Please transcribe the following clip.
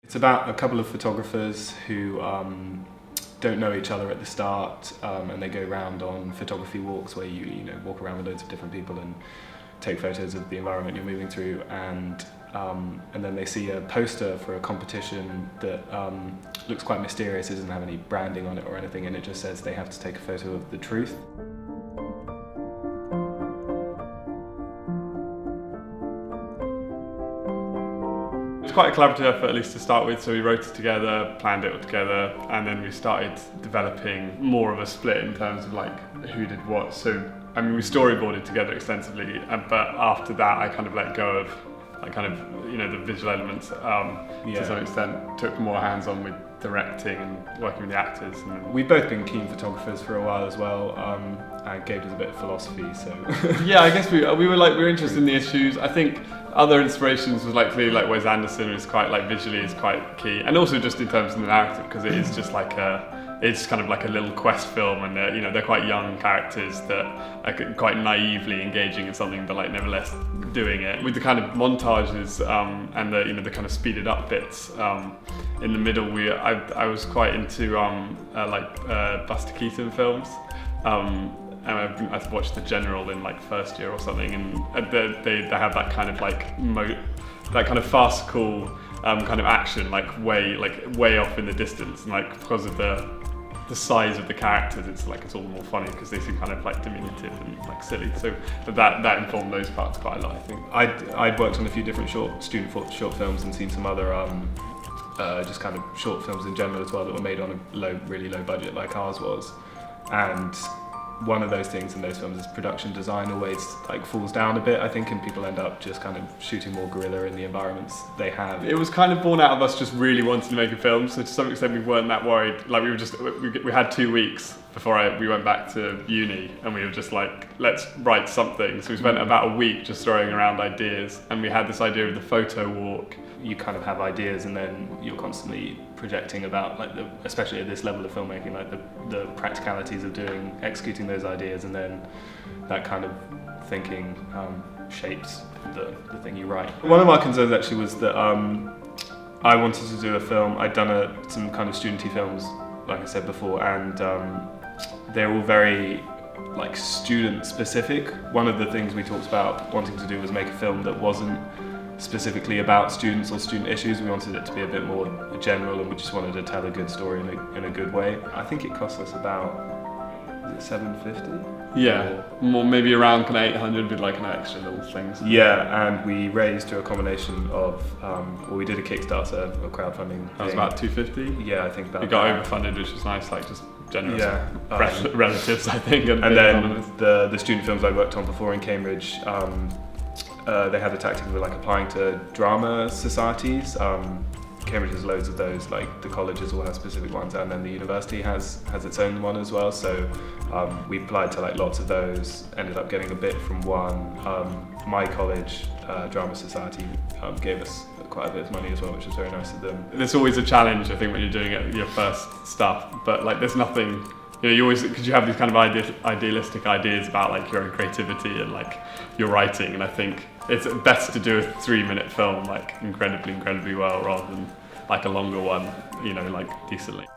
It's about a couple of photographers who don't know each other at the start, and they go around on photography walks where you walk around with loads of different people and take photos of the environment you're moving through, and then they see a poster for a competition that looks quite mysterious. It doesn't have any branding on it or anything, and it just says they have to take a photo of the truth. It was quite a collaborative effort, at least to start with, so we wrote it together, planned it all together, and then we started developing more of a split in terms of like who did what. So, I mean, we storyboarded together extensively, but after that I kind of let go of like the visual elements to some extent, took more hands-on with directing and working with the actors. And we've both been keen photographers for a while as well, and Gabe does a bit of philosophy, so... Yeah, I guess we were interested in the issues. I think other inspirations was clearly Wes Anderson is quite visually is quite key, and also just in terms of the narrative, because it is just it's kind of like a little quest film, and they're quite young characters that are quite naively engaging in something, but nevertheless doing it with the kind of montages and the kind of speeded up bits in the middle. I was quite into Buster Keaton films. And I've watched The General in first year or something, and they have that kind of that kind of farcical kind of action way off in the distance, and because of the size of the characters, it's all the more funny because they seem kind of diminutive and silly. So that informed those parts quite a lot, I think. I'd worked on a few different student short films and seen some other just kind of short films in general as well that were made on a really low budget like ours was, and one of those things in those films is production design always falls down a bit, I think, and people end up just kind of shooting more guerrilla in the environments they have. It was kind of born out of us just really wanting to make a film, so to some extent we weren't that worried. We had 2 weeks before we went back to uni, and we were just let's write something. So we spent about a week just throwing around ideas, and we had this idea of the photo walk. You kind of have ideas, and then you're constantly projecting about especially at this level of filmmaking, the practicalities of executing those ideas, and then that kind of thinking shapes the thing you write. One of our concerns actually was that I wanted to do a film. I'd done some kind of studenty films, like I said before, and they're all very student specific. One of the things we talked about wanting to do was make a film that wasn't specifically about students or student issues. We wanted it to be a bit more general, and we just wanted to tell a good story in a good way. I think it cost us about, is it $750? Yeah, more maybe around kind of 800 with an extra little things. Yeah, and we raised through a combination of, we did a Kickstarter, a crowdfunding. That was about 250. Yeah, I think about. We got overfunded, which was nice, just generous relatives, I think. And then the student films I worked on before in Cambridge, they had a tactic of applying to drama societies. Cambridge has loads of those, the colleges all have specific ones, and then the university has its own one as well. So we applied to lots of those, ended up getting a bit from one. My college, Drama Society, gave us quite a bit of money as well, which was very nice of them. There's always a challenge, I think, when you're doing your first stuff, but there's nothing. You always, because you have these kind of idealistic ideas about your own creativity and your writing, and I think it's best to do a 3-minute film incredibly well rather than a longer one, decently.